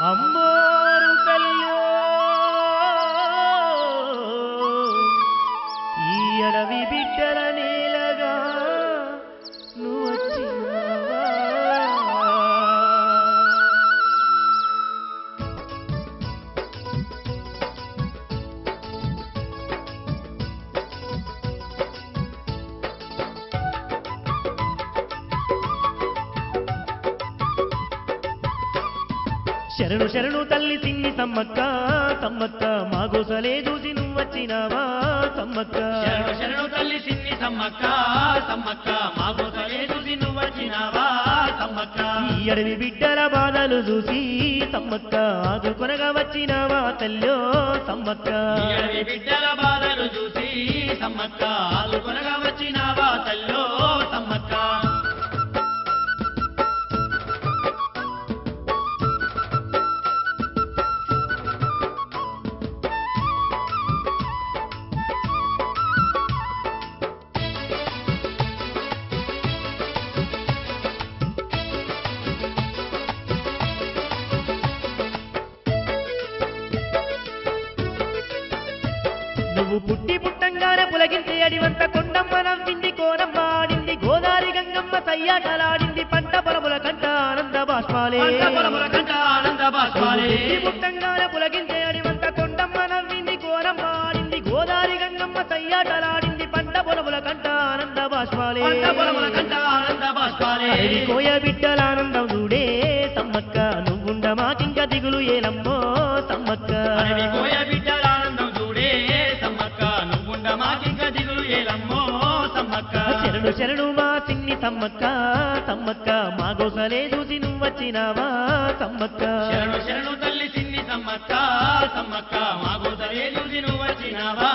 అమ్మోరు తల్లో ఈ అడవి బిడ్డల నేలగా నువ్వొచ్చినావా శరణు శరణు తల్లి సిన్ని సమ్మక్క సమ్మక్క మా గోసలే చూసి నువ్వొచ్చినావా సమ్మక్క శరణు శరణు తల్లి సిన్ని సమ్మక్క సమ్మక్క మా గోసలే చూసి నువ్వొచ్చినావా సమ్మక్క ఈ అడవి బిడ్డల బాధలు చూసి సమ్మక్క ఆదుకొనగా వచ్చినావా తల్లో సమ్మక్క ఈ అడవి బిడ్డల బాధలు చూసి సమ్మక్క ఆదుకొనగా వచ్చినావా తల్లో సమ్మక్క నువ్వు పుట్టి పుట్టంగానే పులగించే అడివంత కొండమ్మ నవ్వింది కోనమ్మ ఆడింది గోదారి గంగమ్మ సయ్యాటలాడింది పంట పొలముల కంట ఆనంద బాష్పాలే పుట్టి పుట్టంగానే పులగించే అడివంత కొండమ్మ నవ్వింది కోనమ్మ ఆడింది గోదారి గంగమ్మ సయ్యాటలాడింది పంట పొలముల కంట ఆనంద బాష్పాలే కోయ బిడ్డల ఆనందం చూడే సమ్మక్క నువ్వుండ మాకింక దిగులు ఏలమ్మో సమ్మక్క కోయ బిడ్డల ఆనందం చూడే సమ్మక్క నువ్వుండ మాకింక దిగులు ఏలమ్మో సమ్మక్క శరణు శరణు మా సిన్ని సమ్మక్క సమ్మక్క మా గోసలే చూసి నువ్వొచ్చినావా సమ్మక్క శరణు శరణు తల్లి సిన్ని సమ్మక్క సమ్మక్క మా గోసలే చూసి నువ్వొచ్చినావా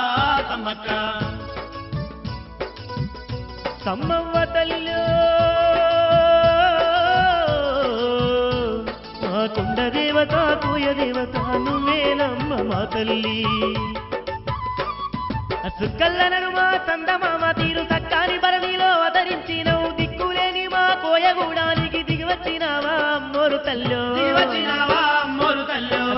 సమ్మక్క సమ్మవ్వ తల్లి మా కొండ దేవత కోయ దేవత నువ్వేనమ్మ మా తల్లి సుక్కల్లనను మా చందమామ తీరు సక్కాని భరణిలో అవతరించినవు దిక్కులేని మా కోయగూడానికి దిగివచ్చినావా అమ్మోరు తల్లో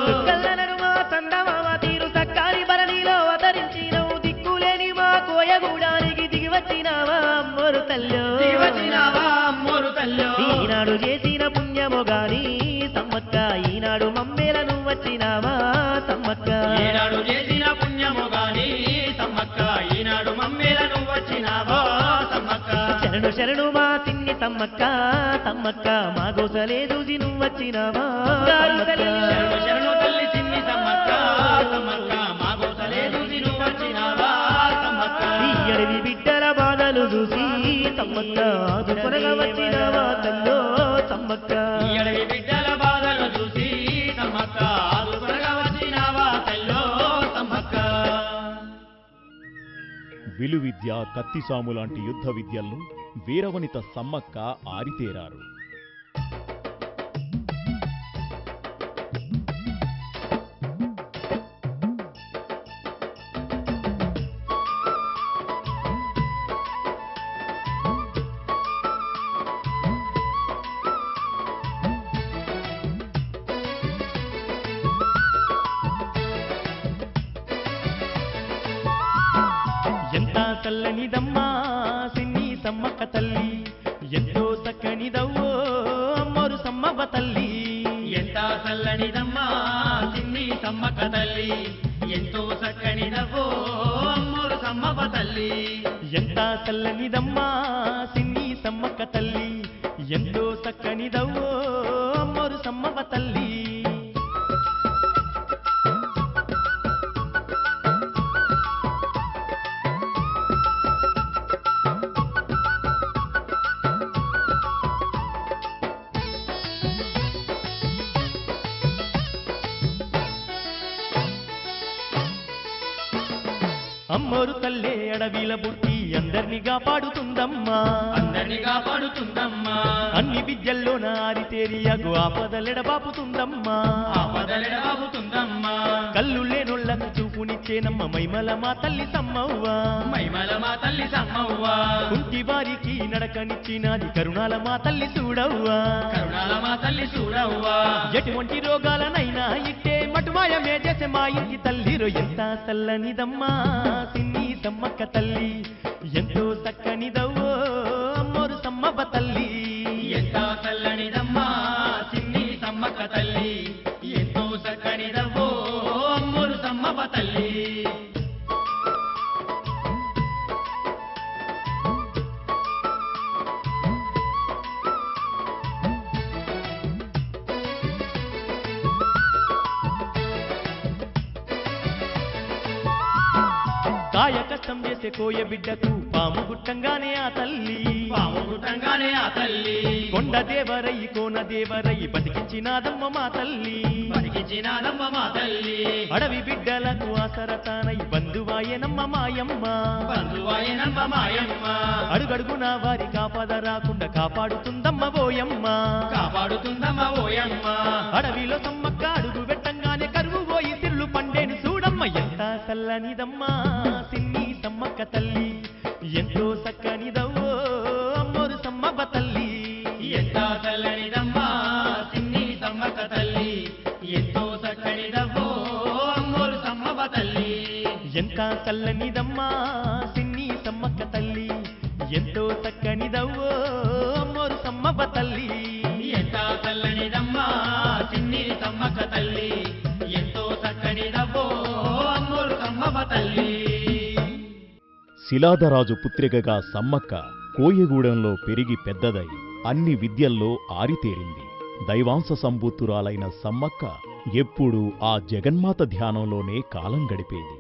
సుక్కల్లనను మా చందమామ తీరు సక్కాని భరణిలో అవతరించినవు దిక్కులేని మా కోయగూడానికి దిగివచ్చినావా అమ్మోరు తల్లో ఈనాడు చేసిన పుణ్యము గాని సమ్మక్క ఈనాడు మమ్మేల నువ్వొచ్చినావా సమ్మక్క ఈనాడు చేసిన పుణ్యము గాని సమ్మక్క ఈనాడు మమ్మేల నువ్వొచ్చినావా సమ్మక్క శరణు శరణు మా సిన్ని సమ్మక్క సమ్మక్క మా గోసలే చూసి నువ్వొచ్చినావా శరణు శరణు తల్లి సిన్ని సమ్మక్క సమ్మక్క మా గోసలే చూసి నువ్వొచ్చినావా సమ్మక్క ఈ అడవి బిడ్డల బాధలు చూసి సమ్మక్క ఆదుకొనగా వచ్చినావా తల్లో సమ్మక్క ఈ అడవి బిడ్డల బాధలు చూసి సమ్మక్క ఆదుకొనగా వచ్చినావా తల్లో సమ్మక్క విలువిద్య కత్తిసాము లాంటి యుద్ధ విద్యల్లో వీరవనిత సమ్మక్క ఆరితేరారు. ఎంత చల్లనిదమ్మా సిన్ని సమ్మక్క తల్లి ఎంతో చక్కనిదవ్వో అమ్మోరు సమ్మవ్వ తల్లి ఎంత చల్లనిదమ్మా సిన్ని సమ్మక్క తల్లి ఎంతో చక్కనిదవ్వో అమ్మోరు సమ్మవ్వ తల్లి ఎంత చల్లనిదమ్మా సిన్ని సమ్మక్క తల్లి ఎంతో చక్కనిదవ్వో అమ్మోరు సమ్మవ్వ తల్లి అమ్మోరు తల్లే అడవిల బుట్టి అందరినీ కాపాడుతుందమ్మా అందరినీ కాపాడుతుందమ్మా అన్ని విద్యల్లోన ఆరితేరియగు ఆపదలెడబాపుతుందమ్మా ఆపదలెడబాపుతుందమ్మా కళ్ళు లేనొళ్ళకు చూపునిచ్చేనమ్మ మైమల మా తల్లి సమ్మవ్వ మైమల మా తల్లి సమ్మవ్వ కుంటి వారికి నడకనిచ్చినది కరుణాల మా తల్లి చూడవ్వా కరుణాల మా తల్లి చూడవ్వా ఎటువంటి రోగాలనైనా ఇట్టే మటుమాయమే చేసే మా ఇంటి తల్లి ఎంత చల్లనిదమ్మా సిన్ని సమ్మక్క తల్లి ఎంతో చక్కనిదవ్వో అమ్మోరు సమ్మవ్వ తల్లి ఎంత చల్లనిదమ్మా సిన్ని సమ్మక్క తల్లి ఎంతో చక్కనిదవ్వో అమ్మోరు సమ్మవ్వ తల్లి కాయ కష్టం చేసే కోయ బిడ్డకు పాము గుట్టంగానే ఆ తల్లి పాము గుట్టంగానే ఆ తల్లి కొండ దేవరయ్యి కోన దేవరయ్యి బతికించినాదమ్మ మా తల్లి బతికించినాదమ్మ మా తల్లి అడవి బిడ్డలకు ఆసరతానై బంధువాయనమ్మ మాయమ్మ బంధువాయనమ్మ మాయమ్మ అడుగడుగునా వారి కాపద రాకుండా కాపాడుతుందమ్మ ఓయమ్మ కాపాడుతుందమ్మ ఓయమ్మ అడవిలో సమ్మక్క అడుగు పెట్టంగానే కరువు పోయి సిర్లు పండేని చూడమ్మ ఎంత చల్లనిదమ్మా సిన్ని సమ్మక్క తల్లి ఎంతో చక్కనిదవ్వో అమ్మోరు సమ్మవ్వ తల్లి ఎంత చల్లనిదమ్మా సిన్ని సమ్మక్క తల్లి ఎంతో చక్కనిదవ్వో అమ్మోరు సమ్మవ్వ తల్లి ఎంత చల్లనిదమ్మా సిన్ని సమ్మక్క తల్లి ఎంతో చక్కనిదవ్వో అమ్మోరు సమ్మవ్వ తల్లి ఎంత చల్లనిదమ్మా సిన్ని సమ్మక్క తల్లి ఎంతో చక్కనిదవ్వో అమ్మోరు సమ్మవ్వ తల్లి శిలాదరాజు పుత్రికగా సమ్మక్క కోయగూడెంలో పెరిగి పెద్దదై అన్ని విద్యల్లో ఆరితేరింది. దైవాంశ సంభూతురాలైన సమ్మక్క ఎప్పుడూ ఆ జగన్మాత ధ్యానంలోనే కాలం గడిపేది.